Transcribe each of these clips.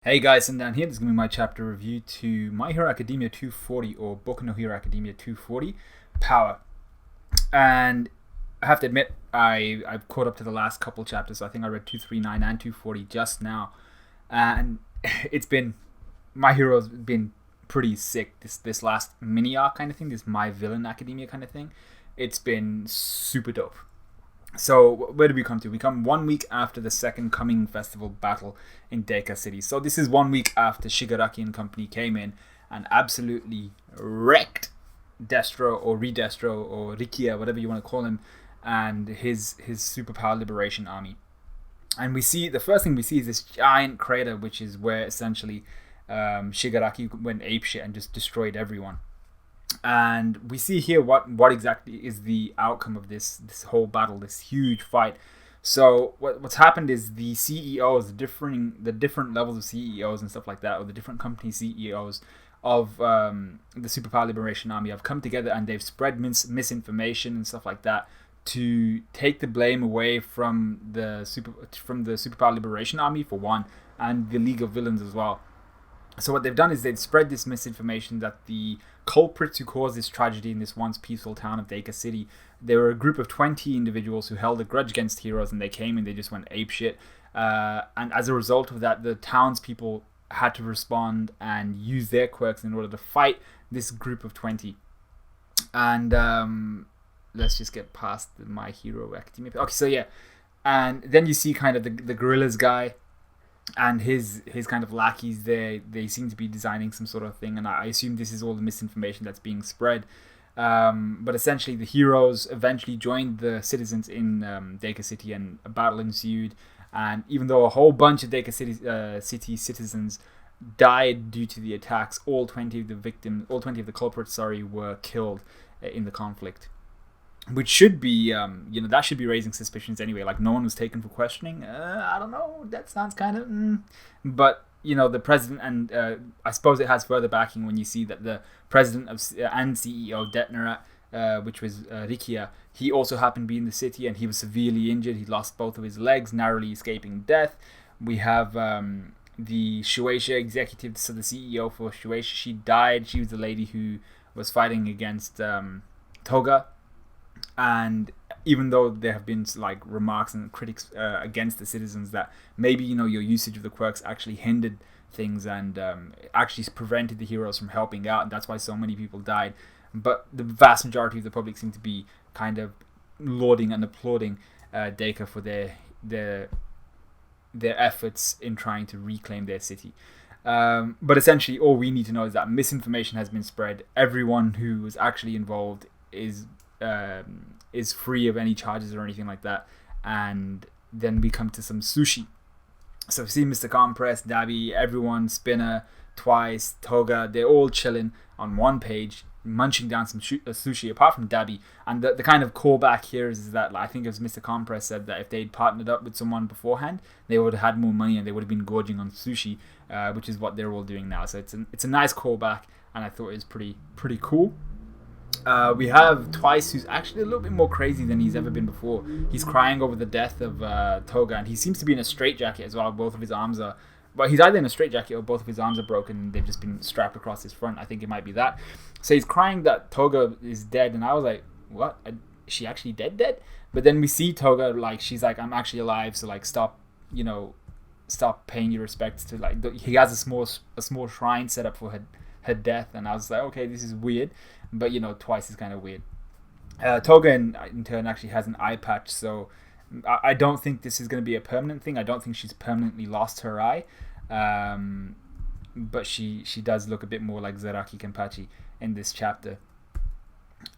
Hey guys, and down here, this is going to be my chapter review to My Hero Academia 240 or Boku no Hero Academia 240 Power. And I have to admit, I've caught up to the last couple chapters. So I think I read 239 and 240 just now. And it's been, My Hero's been pretty sick this last mini arc kind of thing, this My Villain Academia kind of thing. It's been super dope. So where did we come to? We come 1 week after the Second Coming Festival battle in Deika City. So this is 1 week after Shigaraki and company came in and absolutely wrecked Destro or Redestro or Rikia, whatever you want to call him, and his superpower liberation army. And we see, the first thing we see is this giant crater, which is where essentially Shigaraki went apeshit and just destroyed everyone. And we see here what exactly is the outcome of this whole battle, this huge fight. So what's happened is the CEOs, the different levels of CEOs and stuff like that, or the different company CEOs of the Superpower Liberation Army have come together and they've spread misinformation and stuff like that to take the blame away from the Superpower Liberation Army for one, and the League of Villains as well. So what they've done is they've spread this misinformation that the culprits who caused this tragedy in this once peaceful town of Deika City, they were a group of 20 individuals who held a grudge against heroes, and they came and they just went apeshit. And as a result of that, the townspeople had to respond and use their quirks in order to fight this group of 20. And let's just get past the My Hero Academia. Okay, so yeah. And then you see kind of the gorillas guy and his kind of lackeys there. They seem to be designing some sort of thing, and I assume this is all the misinformation that's being spread. But essentially the heroes eventually joined the citizens in Deika City, and a battle ensued. And even though a whole bunch of Deika City citizens died due to the attacks, all 20 of the culprits, were killed in the conflict. Which should be, that should be raising suspicions anyway. Like, no one was taken for questioning. I don't know. That sounds kind of... But, the president, and I suppose it has further backing when you see that the president and CEO of Detnerat, which was Rikia, he also happened to be in the city, and he was severely injured. He lost both of his legs, narrowly escaping death. We have the Shueisha executive, so the CEO for Shueisha, she died. She was the lady who was fighting against Toga. And even though there have been like remarks and critics against the citizens that maybe your usage of the quirks actually hindered things and actually prevented the heroes from helping out, and that's why so many people died. But the vast majority of the public seem to be kind of lauding and applauding Deika for their efforts in trying to reclaim their city. But essentially, all we need to know is that misinformation has been spread. Everyone who was actually involved is free of any charges or anything like that. And then we come to some sushi. So we see Mr. Compress, Dabi, everyone, Spinner, Twice, Toga, they're all chilling on one page, munching down some sushi, apart from Dabi. And the kind of callback here is that, I think it was Mr. Compress said that if they'd partnered up with someone beforehand, they would have had more money and they would have been gorging on sushi, which is what they're all doing now. So it's a nice callback, and I thought it was pretty cool. We have Twice, who's actually a little bit more crazy than he's ever been before. He's crying over the death of Toga, and he seems to be in a straitjacket as well. Both of his arms are... Well, he's either in a straitjacket or both of his arms are broken and they've just been strapped across his front. I think it might be that. So he's crying that Toga is dead, and I was like, what? Is she actually dead? But then we see Toga, like, she's like, I'm actually alive, so like, stop paying your respects to, like... He has a small shrine set up for her death, and I was like, okay, this is weird. But Twice is kind of weird. Toga in turn actually has an eye patch, so I don't think this is going to be a permanent thing. I don't think she's permanently lost her eye, but she does look a bit more like Zaraki Kenpachi in this chapter.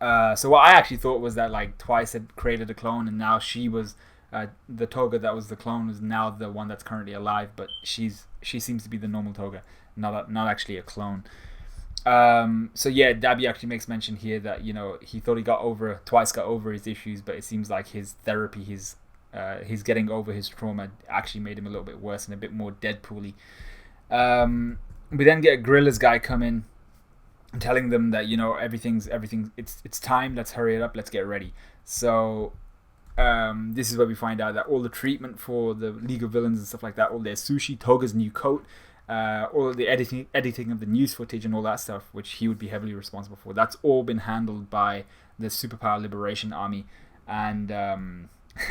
So what I actually thought was that, like, Twice had created a clone, and now she was the Toga that was the clone was now the one that's currently alive, but she seems to be the normal Toga, not actually a clone. So yeah, Dabi actually makes mention here that he thought Twice got over his issues, but it seems like his therapy, his getting over his trauma actually made him a little bit worse and a bit more Deadpool-y. We then get a Gorilla's guy come in, telling them that everything. It's time. Let's hurry it up. Let's get ready. So this is where we find out that all the treatment for the League of Villains and stuff like that, all their sushi, Toga's new coat, all of the editing of the news footage and all that stuff, which he would be heavily responsible for. That's all been handled by the Superpower Liberation Army. And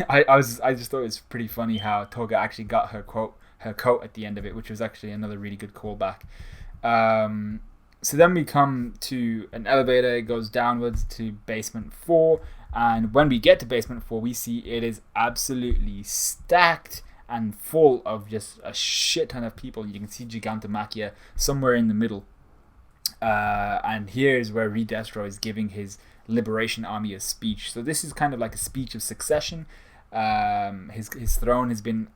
I just thought it was pretty funny how Toga actually got her coat at the end of it, which was actually another really good callback. So then we come to an elevator. It goes downwards to basement 4, and when we get to basement 4, we see it is absolutely stacked and full of just a shit ton of people. You can see Gigantomachia somewhere in the middle, and here's where Redestro is giving his Liberation Army a speech. So this is kind of like a speech of succession. His throne has been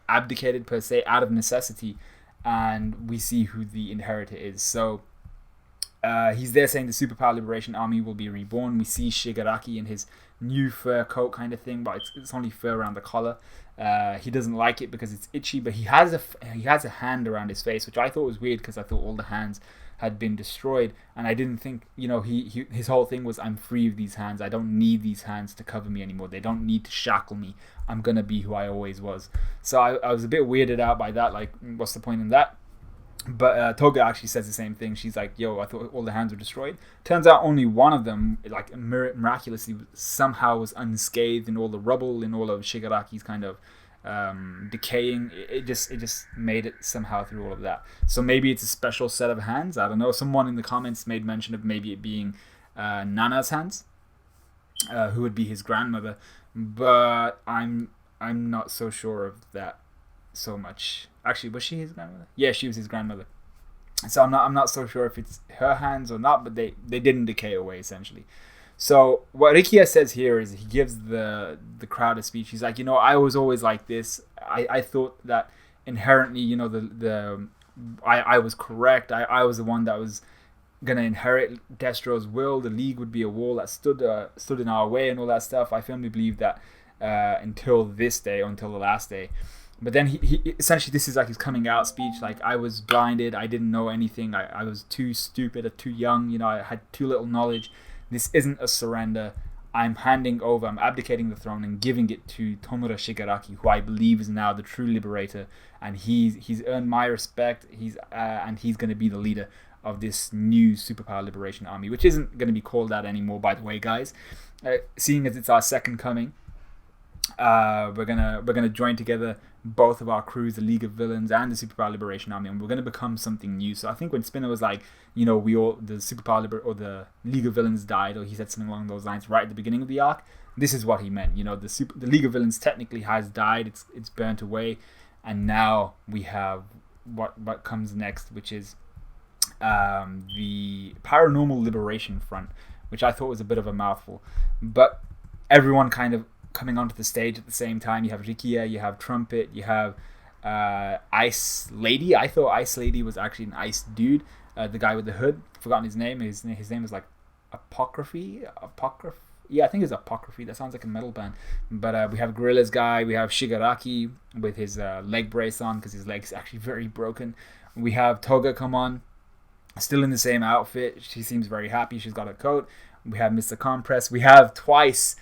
abdicated per se out of necessity, and we see who the inheritor is. So he's there saying the Superpower Liberation Army will be reborn. We see Shigaraki in his new fur coat kind of thing, but it's only fur around the collar. He doesn't like it because it's itchy, but he has a hand around his face, which I thought was weird because I thought all the hands had been destroyed, and I didn't think, his whole thing was, I'm free of these hands. I don't need these hands to cover me anymore. They don't need to shackle me. I'm gonna be who I always was. So I was a bit weirded out by that. Like, what's the point in that? But Toga actually says the same thing. She's like, yo, I thought all the hands were destroyed. Turns out only one of them, like, miraculously somehow was unscathed in all the rubble, in all of Shigaraki's kind of decaying. It just made it somehow through all of that. So maybe it's a special set of hands. I don't know. Someone in the comments made mention of maybe it being Nana's hands, who would be his grandmother. But I'm not so sure of that so much. Actually, was she his grandmother? Yeah, she was his grandmother. So I'm not so sure if it's her hands or not, but they didn't decay away essentially. So what Rikiya says here is he gives the crowd a speech. He's like, I was always like this. I thought that inherently, I was correct. I was the one that was gonna inherit Destro's will. The League would be a wall that stood in our way and all that stuff. I firmly believe that until this day, or until the last day. But then he essentially, this is like his coming out speech. Like, I was blinded. I didn't know anything. I was too stupid or too young. I had too little knowledge. This isn't a surrender. I'm abdicating the throne and giving it to Tomura Shigaraki, who I believe is now the true liberator. And he's earned my respect. And he's going to be the leader of this new Superpower Liberation Army, which isn't going to be called that anymore, by the way, guys. Seeing as it's our second coming, we're gonna join together both of our crews, the League of Villains and the Superpower Liberation Army, and we're gonna become something new. So I think when Spinner was like, the Superpower the League of Villains died, or he said something along those lines right at the beginning of the arc, this is what he meant. The League of Villains technically has died. It's burnt away, and now we have what comes next, which is the Paranormal Liberation Front, which I thought was a bit of a mouthful, but everyone kind of coming onto the stage at the same time. You have Rikiya, you have Trumpet, you have Ice Lady. I thought Ice Lady was actually an ice dude, the guy with the hood. Forgotten his name. His name was like Apocrypha. Yeah, I think it's Apocrypha. That sounds like a metal band. But we have Gorilla's guy. We have Shigaraki with his leg brace on because his leg's actually very broken. We have Toga come on, still in the same outfit. She seems very happy. She's got a coat. We have Mr. Compress. We have Twice,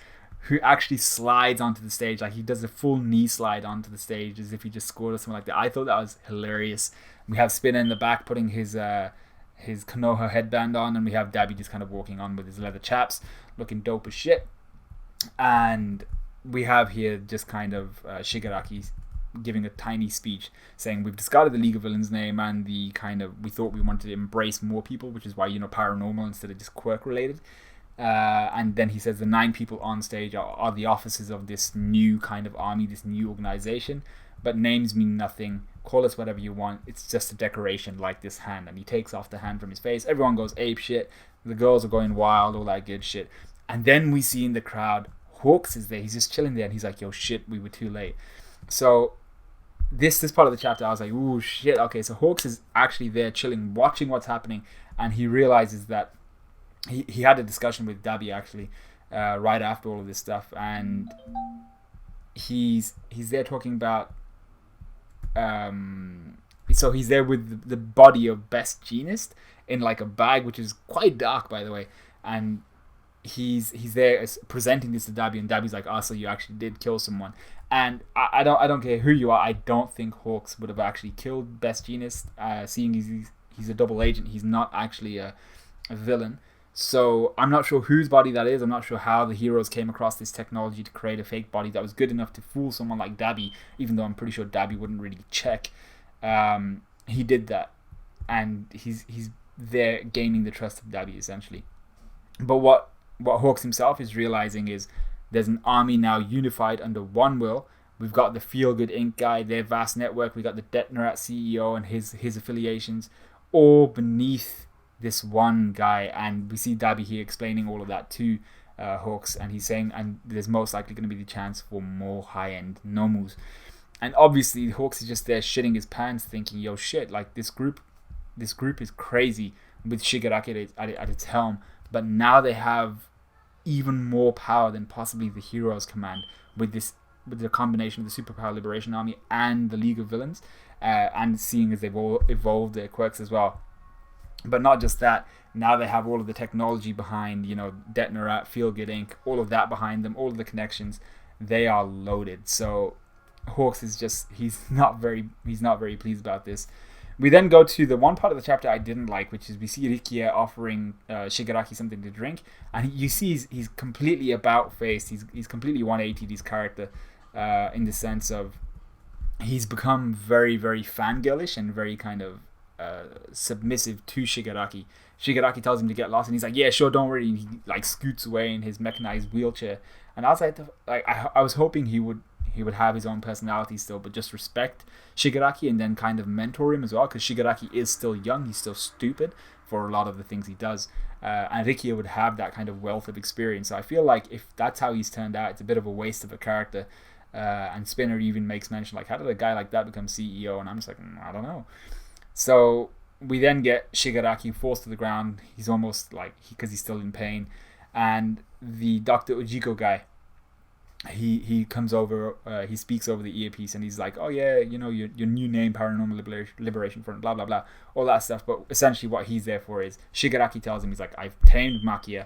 who actually slides onto the stage. Like, he does a full knee slide onto the stage as if he just scored or something like that. I thought that was hilarious. We have Spinner in the back putting his Konoha headband on, and we have Dabi just kind of walking on with his leather chaps, looking dope as shit. And we have here just kind of Shigaraki giving a tiny speech saying we've discarded the League of Villains name, and we thought we wanted to embrace more people, which is why, paranormal instead of just quirk related. And then he says the 9 people on stage are the officers of this new kind of army, this new organization, but names mean nothing. Call us whatever you want. It's just a decoration like this hand. And he takes off the hand from his face. Everyone goes ape shit. The girls are going wild, all that good shit. And then we see in the crowd, Hawks is there. He's just chilling there, and he's like, yo, shit, we were too late. So this part of the chapter, I was like, ooh, shit. Okay, so Hawks is actually there chilling, watching what's happening, and he realizes that he had a discussion with Dabi actually right after all of this stuff, and he's there talking about so he's there with the body of Best Genist in like a bag, which is quite dark, by the way, and he's there presenting this to Dabi, and Dabi's like, "Oh, so you actually did kill someone." And I don't care who you are. I don't think Hawks would have actually killed Best Genius. Seeing he's a double agent, he's not actually a villain. So I'm not sure whose body that is. I'm not sure how the heroes came across this technology to create a fake body that was good enough to fool someone like Dabi. Even though I'm pretty sure Dabi wouldn't really check. He did that, and he's there gaining the trust of Dabi essentially. But what Hawks himself is realizing is there's an army now unified under one will. We've got the Feel Good Inc. guy, their vast network. We got the Detonarat CEO and his affiliations, all beneath this one guy. And we see Dabi here explaining all of that to Hawks, and he's saying, and there's most likely going to be the chance for more high-end Nomus. And obviously, Hawks is just there shitting his pants, thinking, "Yo, shit! Like this group is crazy with Shigaraki at its helm." But now they have even more power than possibly the Heroes Command with the combination of the Superpower Liberation Army and the League of Villains, and seeing as they've all evolved their quirks as well. But not just that, now they have all of the technology behind, Detonarat, Feel Good Inc., all of that behind them, all of the connections. They are loaded. So Hawks is he's not very pleased about this. We then go to the one part of the chapter I didn't like, which is we see Rikiya offering Shigaraki something to drink, and you see he's completely about-faced. He's completely 180'd his character in the sense of he's become very, very fangirlish and very kind of submissive to Shigaraki. Shigaraki tells him to get lost, and he's like, "Yeah, sure, don't worry." And he like scoots away in his mechanized wheelchair, and I was like, I was hoping he would have his own personality still, but just respect Shigaraki and then kind of mentor him as well, because Shigaraki is still young, he's still stupid for a lot of the things he does, and Rikiya would have that kind of wealth of experience. So I feel like if that's how he's turned out, it's a bit of a waste of a character. And Spinner even makes mention, like, how did a guy like that become CEO? And I'm just like, I don't know. So we then get Shigaraki forced to the ground. He's almost like, because he's still in pain, and the Dr. Ujiko guy, he comes over, he speaks over the earpiece, and he's like, "Oh yeah, your new name, Paranormal Liberation Front, blah blah blah, all that stuff." But essentially what he's there for is, Shigaraki tells him, he's like, "I've tamed Makia,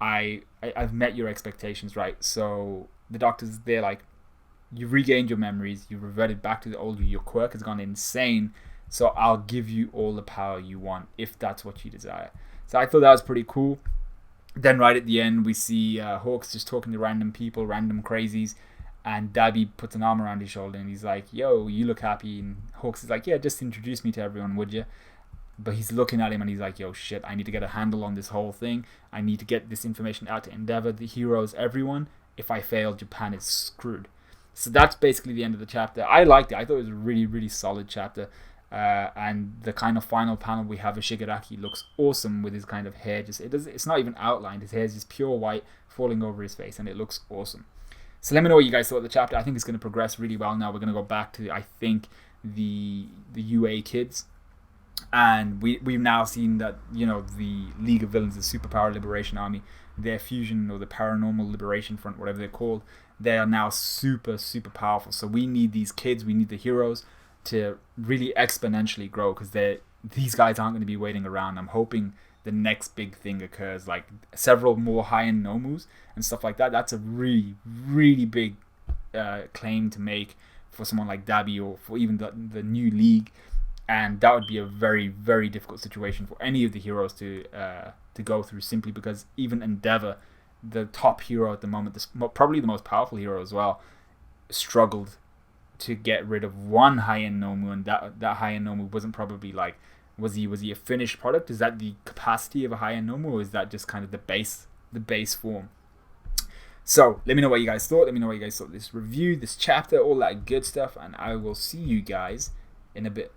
I've met your expectations, right?" So the doctor's there like, "You've regained your memories, you've reverted back to the old you, your quirk has gone insane, so I'll give you all the power you want if that's what you desire." So I thought that was pretty cool. Then right at the end, we see Hawks just talking to random people, random crazies, and Dabi puts an arm around his shoulder and he's like, "Yo, you look happy." And Hawks is like, "Yeah, just introduce me to everyone, would you?" But he's looking at him and he's like, "Yo, shit, I need to get a handle on this whole thing. I need to get this information out to Endeavor, the heroes, everyone. If I fail, Japan is screwed." So that's basically the end of the chapter. I liked it. I thought it was a really, really solid chapter. And the kind of final panel we have of Shigaraki looks awesome with his kind of hair. It's not even outlined. His hair is just pure white falling over his face, and it looks awesome. So let me know what you guys thought of the chapter. I think it's going to progress really well now. We're going to go back to, I think, the UA kids. And we've now seen that, the League of Villains, the Superpower Liberation Army, their fusion, or the Paranormal Liberation Front, whatever they're called, they are now super, super powerful. So we need these kids, we need the heroes to really exponentially grow, because these guys aren't going to be waiting around. I'm hoping the next big thing occurs, like several more high-end Nomus and stuff like that. That's a really, really big claim to make for someone like Dabi, or for even the new league. And that would be a very, very difficult situation for any of the heroes to go through, simply because even Endeavor, the top hero at the moment, probably the most powerful hero as well, struggled to get rid of one high-end Nomu, and that high-end Nomu wasn't probably like, was he a finished product? Is that the capacity of a high-end Nomu, or is that just kind of the base form? So let me know what you guys thought. Let me know what you guys thought of this review, this chapter, all that good stuff, and I will see you guys in a bit.